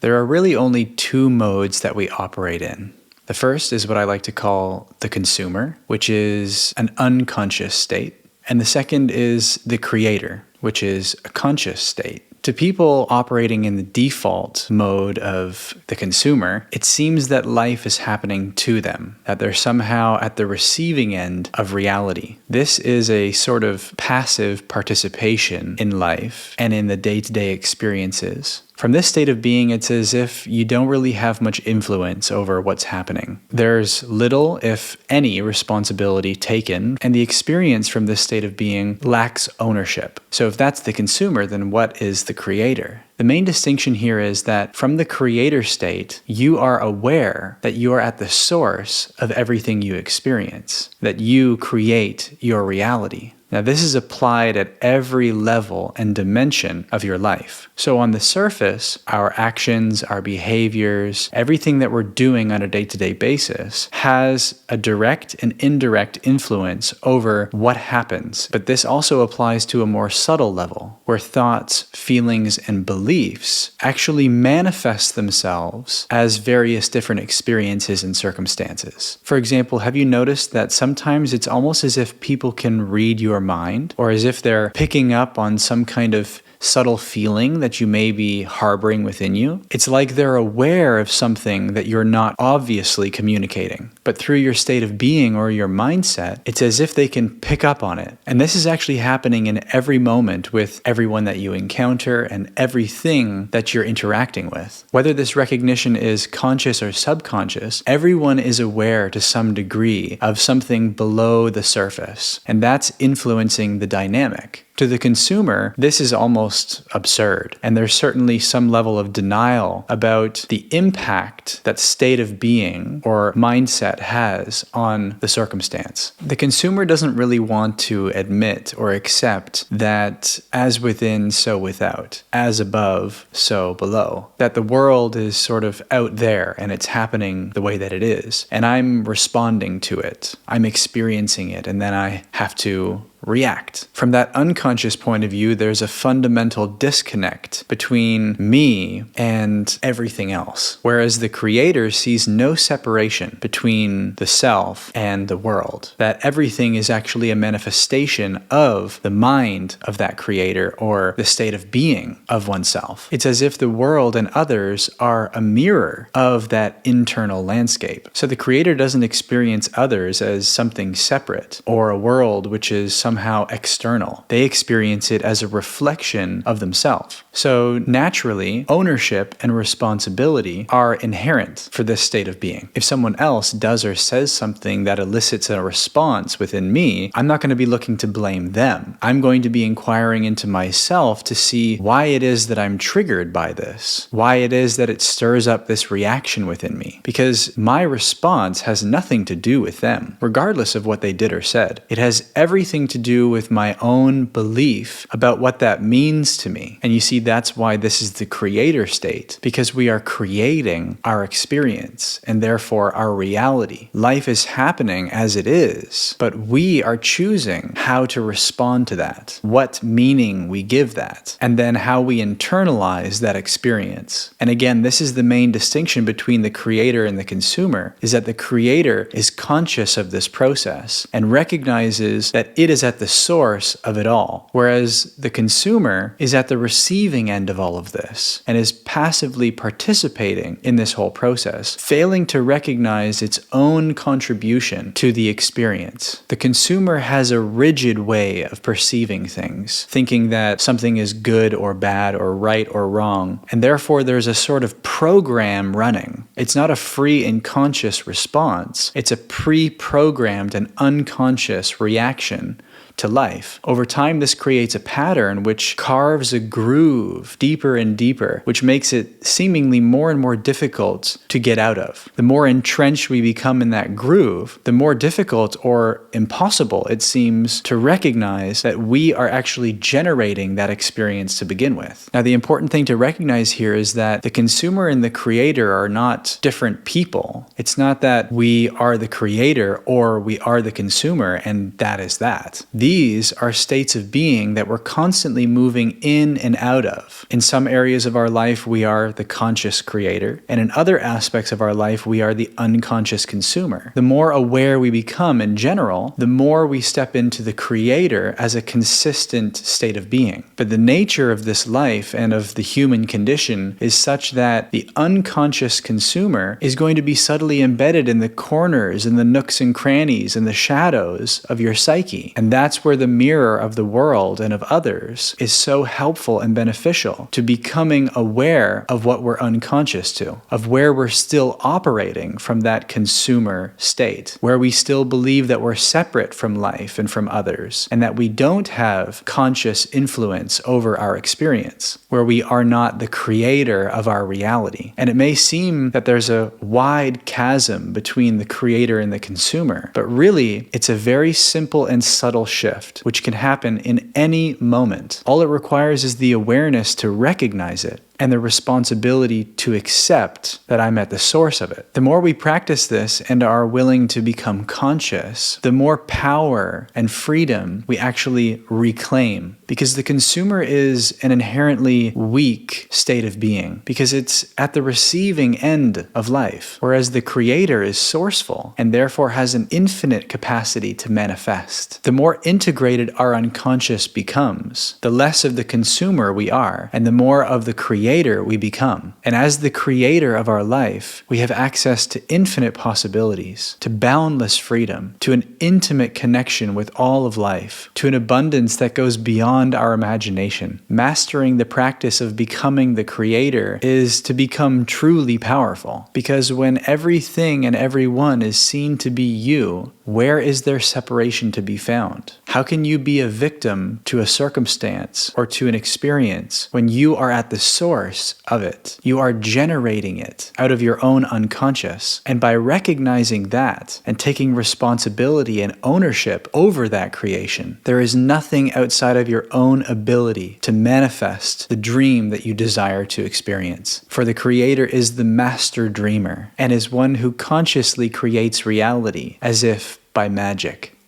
There are really only two modes that we operate in. The first is what I like to call the consumer, which is an unconscious state. And the second is the creator, which is a conscious state. To people operating in the default mode of the consumer, it seems that life is happening to them, that they're somehow at the receiving end of reality. This is a sort of passive participation in life and in the day-to-day experiences. From this state of being, it's as if you don't really have much influence over what's happening. There's little, if any, responsibility taken, and the experience from this state of being lacks ownership. So if that's the consumer, then what is the creator? The main distinction here is that from the creator state, you are aware that you are at the source of everything you experience, that you create your reality. Now, this is applied at every level and dimension of your life. So on the surface, our actions, our behaviors, everything that we're doing on a day-to-day basis has a direct and indirect influence over what happens. But this also applies to a more subtle level, where thoughts, feelings, and beliefs actually manifest themselves as various different experiences and circumstances. For example, have you noticed that sometimes it's almost as if people can read your mind, or as if they're picking up on some kind of subtle feeling that you may be harboring within you? It's like they're aware of something that you're not obviously communicating. But through your state of being or your mindset, it's as if they can pick up on it. And this is actually happening in every moment with everyone that you encounter and everything that you're interacting with. Whether this recognition is conscious or subconscious, everyone is aware to some degree of something below the surface. And that's influencing the dynamic. To the consumer, this is almost absurd, and there's certainly some level of denial about the impact that state of being or mindset has on the circumstance. The consumer doesn't really want to admit or accept that as within, so without, as above, so below, that the world is sort of out there and it's happening the way that it is, and I'm responding to it, I'm experiencing it, and then I have to react. From that unconscious point of view, there's a fundamental disconnect between me and everything else. Whereas the creator sees no separation between the self and the world. That everything is actually a manifestation of the mind of that creator or the state of being of oneself. It's as if the world and others are a mirror of that internal landscape. So the creator doesn't experience others as something separate or a world which is somehow external. They experience it as a reflection of themselves. So naturally, ownership and responsibility are inherent for this state of being. If someone else does or says something that elicits a response within me, I'm not going to be looking to blame them. I'm going to be inquiring into myself to see why it is that I'm triggered by this, why it is that it stirs up this reaction within me, because my response has nothing to do with them, regardless of what they did or said. It has everything to do with my own belief about what that means to me. And you see, that's why this is the creator state, because we are creating our experience and therefore our reality. Life is happening as it is, but we are choosing how to respond to that, what meaning we give that, and then how we internalize that experience. And again, this is the main distinction between the creator and the consumer, is that the creator is conscious of this process and recognizes that it is at the source of it all, whereas the consumer is at the receiving end of all of this and is passively participating in this whole process, failing to recognize its own contribution to the experience. The consumer has a rigid way of perceiving things, thinking that something is good or bad or right or wrong, and therefore there's a sort of program running. It's not a free and conscious response, it's a pre-programmed and unconscious reaction to life. Over time, this creates a pattern which carves a groove deeper and deeper, which makes it seemingly more and more difficult to get out of. The more entrenched we become in that groove, the more difficult or impossible it seems to recognize that we are actually generating that experience to begin with. Now, the important thing to recognize here is that the consumer and the creator are not different people. It's not that we are the creator or we are the consumer and that is that. These are states of being that we're constantly moving in and out of. In some areas of our life, we are the conscious creator, and in other aspects of our life, we are the unconscious consumer. The more aware we become in general, the more we step into the creator as a consistent state of being. But the nature of this life and of the human condition is such that the unconscious consumer is going to be subtly embedded in the corners and the nooks and crannies and the shadows of your psyche. And that's where the mirror of the world and of others is so helpful and beneficial to becoming aware of what we're unconscious to, of where we're still operating from that consumer state, where we still believe that we're separate from life and from others, and that we don't have conscious influence over our experience, where we are not the creator of our reality. And it may seem that there's a wide chasm between the creator and the consumer, but really it's a very simple and subtle shift, which can happen in any moment. All it requires is the awareness to recognize it and the responsibility to accept that I'm at the source of it. The more we practice this and are willing to become conscious, the more power and freedom we actually reclaim. Because the consumer is an inherently weak state of being, because it's at the receiving end of life, whereas the creator is sourceful and therefore has an infinite capacity to manifest. The more integrated our unconscious becomes, the less of the consumer we are, and the more of the creator we become. And as the creator of our life, we have access to infinite possibilities, to boundless freedom, to an intimate connection with all of life, to an abundance that goes beyond our imagination. Mastering the practice of becoming the creator is to become truly powerful, because when everything and everyone is seen to be you, where is there separation to be found? How can you be a victim to a circumstance or to an experience when you are at the source of it? You are generating it out of your own unconscious. And by recognizing that and taking responsibility and ownership over that creation, there is nothing outside of your own ability to manifest the dream that you desire to experience. For the creator is the master dreamer and is one who consciously creates reality as if by magic.